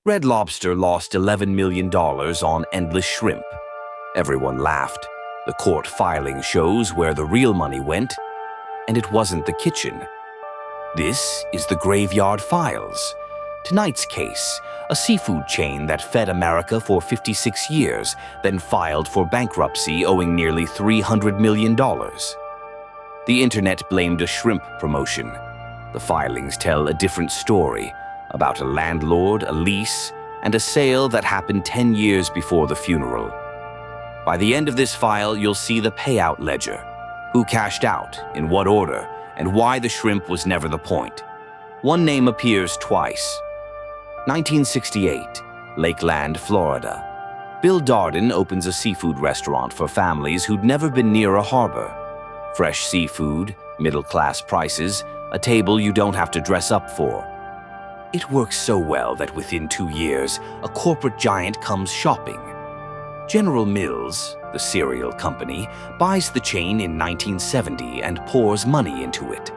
Red Lobster lost $11 million on endless shrimp. Everyone laughed. The court filing shows where the real money went, and it wasn't the kitchen. This is the Graveyard Files. Tonight's case, a seafood chain that fed America for 56 years, then filed for bankruptcy owing nearly $300 million. The internet blamed a shrimp promotion. The filings tell a different story about a landlord, a lease, and a sale that happened 10 years before the funeral. By the end of this file, you'll see the payout ledger, who cashed out, in what order, and why the shrimp was never the point. One name appears twice. 1968, Lakeland, Florida. Bill Darden opens a seafood restaurant for families who'd never been near a harbor. Fresh seafood, middle-class prices, a table you don't have to dress up for. It works so well that within 2 years, a corporate giant comes shopping. General Mills, the cereal company, buys the chain in 1970 and pours money into it.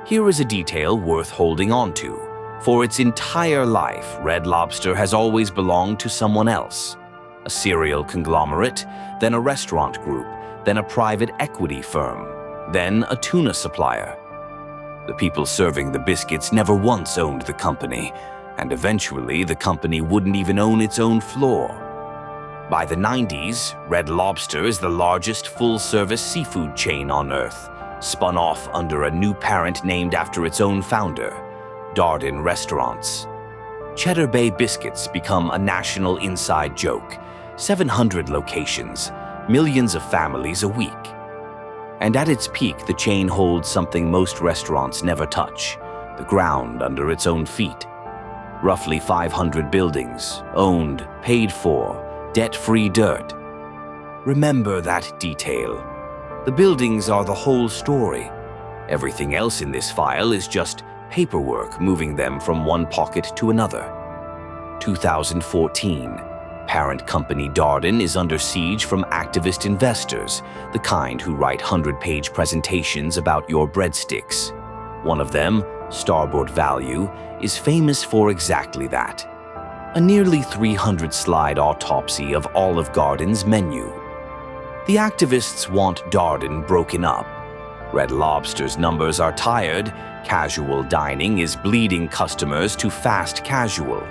Here is a detail worth holding on to. For its entire life, Red Lobster has always belonged to someone else. A cereal conglomerate, then a restaurant group, then a private equity firm, then a tuna supplier. The people serving the biscuits never once owned the company, and eventually the company wouldn't even own its own floor. By the 90s, Red Lobster is the largest full-service seafood chain on Earth, spun off under a new parent named after its own founder, Darden Restaurants. Cheddar Bay biscuits become a national inside joke. 700 locations, millions of families a week. And at its peak, the chain holds something most restaurants never touch, the ground under its own feet. Roughly 500 buildings, owned, paid for, debt-free dirt. Remember that detail. The buildings are the whole story. Everything else in this file is just paperwork moving them from one pocket to another. 2014. Parent company Darden is under siege from activist investors, the kind who write 100-page presentations about your breadsticks. One of them, Starboard Value, is famous for exactly that. A nearly 300-slide autopsy of Olive Garden's menu. The activists want Darden broken up. Red Lobster's numbers are tired. Casual dining is bleeding customers to fast casual.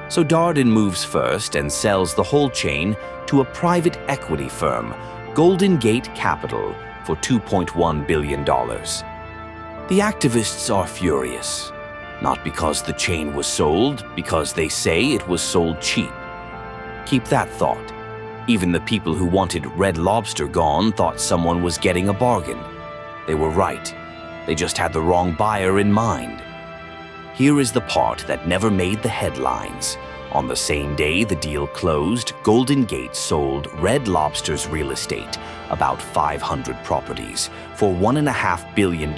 So Darden moves first and sells the whole chain to a private equity firm, Golden Gate Capital, for $2.1 billion. The activists are furious, not because the chain was sold, because they say it was sold cheap. Keep that thought. Even the people who wanted Red Lobster gone thought someone was getting a bargain. They were right. They just had the wrong buyer in mind. Here is the part that never made the headlines. On the same day the deal closed, Golden Gate sold Red Lobster's real estate, about 500 properties, for $1.5 billion,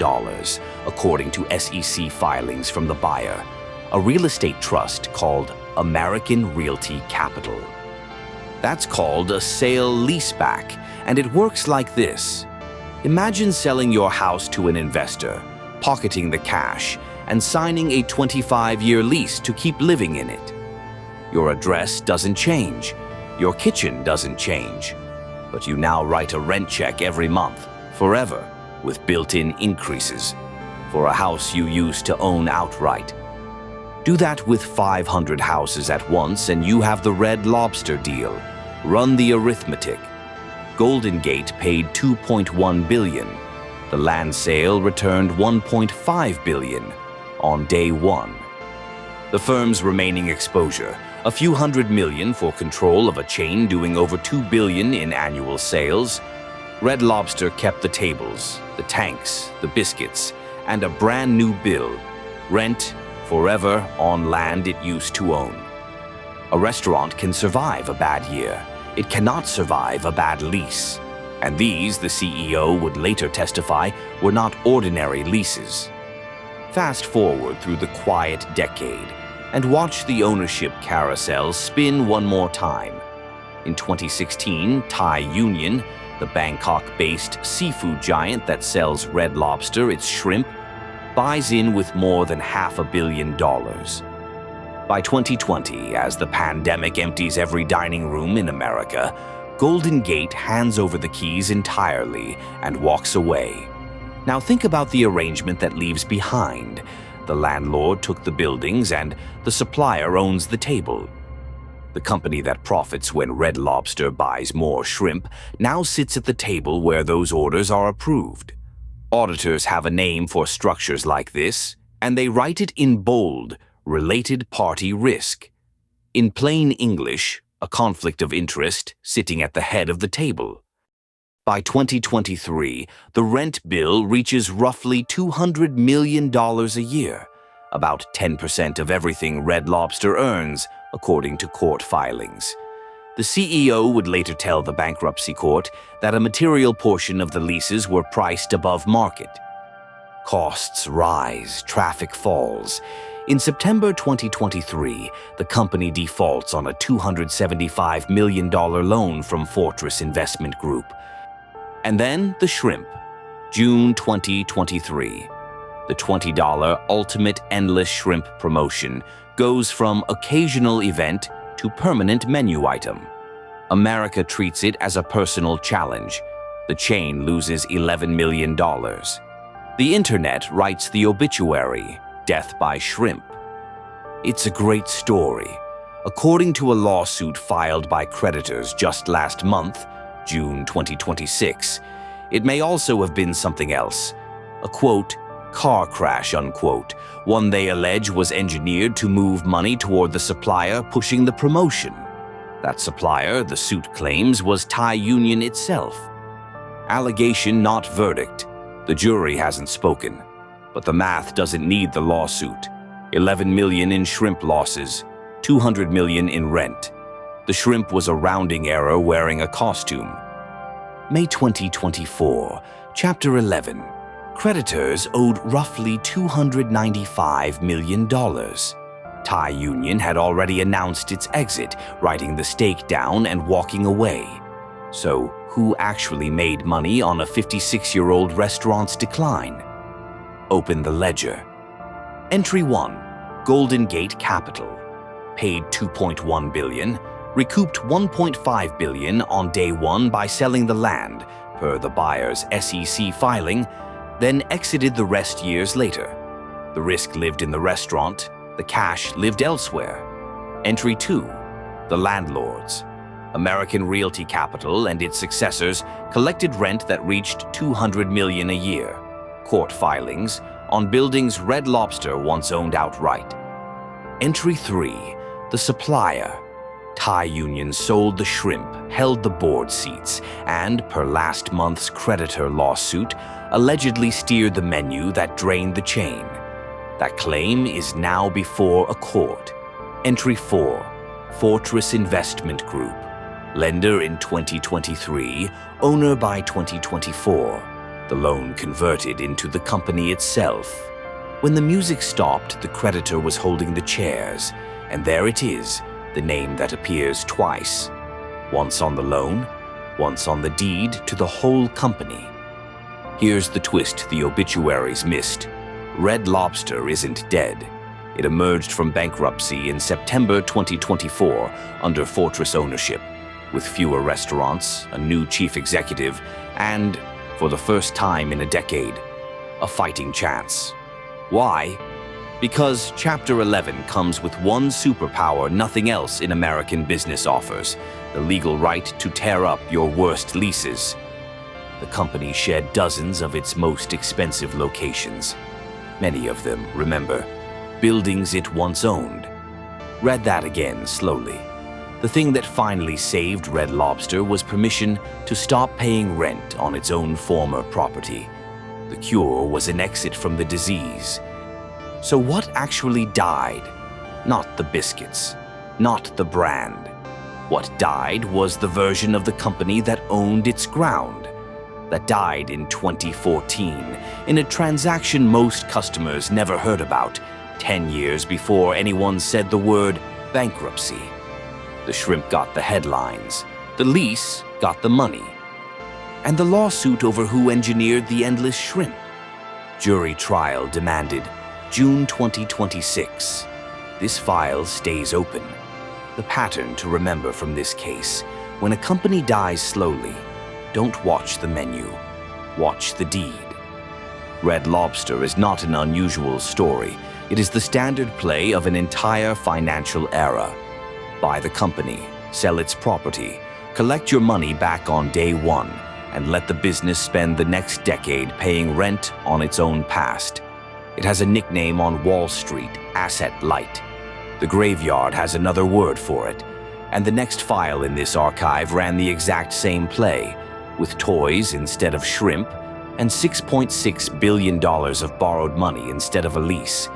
according to SEC filings from the buyer, a real estate trust called American Realty Capital. That's called a sale-leaseback, and it works like this. Imagine selling your house to an investor, pocketing the cash, and signing a 25-year lease to keep living in it. Your address doesn't change. Your kitchen doesn't change. But you now write a rent check every month, forever, with built-in increases, for a house you used to own outright. Do that with 500 houses at once and you have the Red Lobster deal. Run the arithmetic. Golden Gate paid $2.1 billion. The land sale returned $1.5 billion on day one. The firm's remaining exposure, a few $100 million for control of a chain doing over $2 billion in annual sales. Red Lobster kept the tables, the tanks, the biscuits, and a brand new bill. Rent forever on land it used to own. A restaurant can survive a bad year. It cannot survive a bad lease. And these, the CEO would later testify, were not ordinary leases. Fast forward through the quiet decade and watch the ownership carousel spin one more time. In 2016, Thai Union, the Bangkok-based seafood giant that sells Red Lobster its shrimp, buys in with more than $500 million. By 2020, as the pandemic empties every dining room in America, Golden Gate hands over the keys entirely and walks away. Now think about the arrangement that leaves behind. The landlord took the buildings and the supplier owns the table. The company that profits when Red Lobster buys more shrimp now sits at the table where those orders are approved. Auditors have a name for structures like this, and they write it in bold, related party risk. In plain English, a conflict of interest sitting at the head of the table. By 2023, the rent bill reaches roughly $200 million a year, about 10% of everything Red Lobster earns, according to court filings. The CEO would later tell the bankruptcy court that a material portion of the leases were priced above market. Costs rise, traffic falls. In September 2023, the company defaults on a $275 million loan from Fortress Investment Group. And then the shrimp. June 2023. The $20 Ultimate Endless Shrimp promotion goes from occasional event to permanent menu item. America treats it as a personal challenge. The chain loses $11 million. The internet writes the obituary, Death by Shrimp. It's a great story. According to a lawsuit filed by creditors just last month, June 2026, it may also have been something else. A quote, car crash, unquote, one they allege was engineered to move money toward the supplier pushing the promotion. That supplier, the suit claims, was Thai Union itself. Allegation not verdict. The jury hasn't spoken. But the math doesn't need the lawsuit. 11 million in shrimp losses, 200 million in rent. The shrimp was a rounding error wearing a costume. May 2024, Chapter 11. Creditors owed roughly $295 million. Thai Union had already announced its exit, writing the stake down and walking away. So, who actually made money on a 56-year-old restaurant's decline? Open the ledger. Entry 1. Golden Gate Capital. Paid $2.1 billion, recouped $1.5 billion on day one by selling the land, per the buyer's SEC filing, then exited the rest years later. The risk lived in the restaurant, the cash lived elsewhere. Entry 2. The Landlords. American Realty Capital and its successors collected rent that reached $200 million a year. Court filings on buildings Red Lobster once owned outright. Entry 3. The Supplier. Thai Union sold the shrimp, held the board seats, and, per last month's creditor lawsuit, allegedly steered the menu that drained the chain. That claim is now before a court. Entry 4. Fortress Investment Group. Lender in 2023, owner by 2024. The loan converted into the company itself. When the music stopped, the creditor was holding the chairs, and there it is, the name that appears twice. Once on the loan, once on the deed to the whole company. Here's the twist the obituaries missed. Red Lobster isn't dead. It emerged from bankruptcy in September 2024 under Fortress ownership, with fewer restaurants, a new chief executive, and, for the first time in a decade, a fighting chance. Why? Because Chapter 11 comes with one superpower nothing else in American business offers: the legal right to tear up your worst leases. The company shed dozens of its most expensive locations. Many of them, remember, buildings it once owned. Read that again slowly. The thing that finally saved Red Lobster was permission to stop paying rent on its own former property. The cure was an exit from the disease. So what actually died? Not the biscuits, not the brand. What died was the version of the company that owned its ground. That died in 2014 in a transaction most customers never heard about, 10 years before anyone said the word bankruptcy. The shrimp got the headlines. The lease got the money. And the lawsuit over who engineered the endless shrimp. Jury trial demanded June 2026. this file stays open. The pattern to remember from this case: when a company dies slowly, don't watch the menu, watch the deed. Red Lobster is not an unusual story. It is the standard play of an entire financial era. Buy the company, sell its property, collect your money back on day one, and let the business spend the next decade paying rent on its own past. It has a nickname on Wall Street: asset light. The graveyard has another word for it, and the next file in this archive ran the exact same play, with toys instead of shrimp, and $6.6 billion of borrowed money instead of a lease.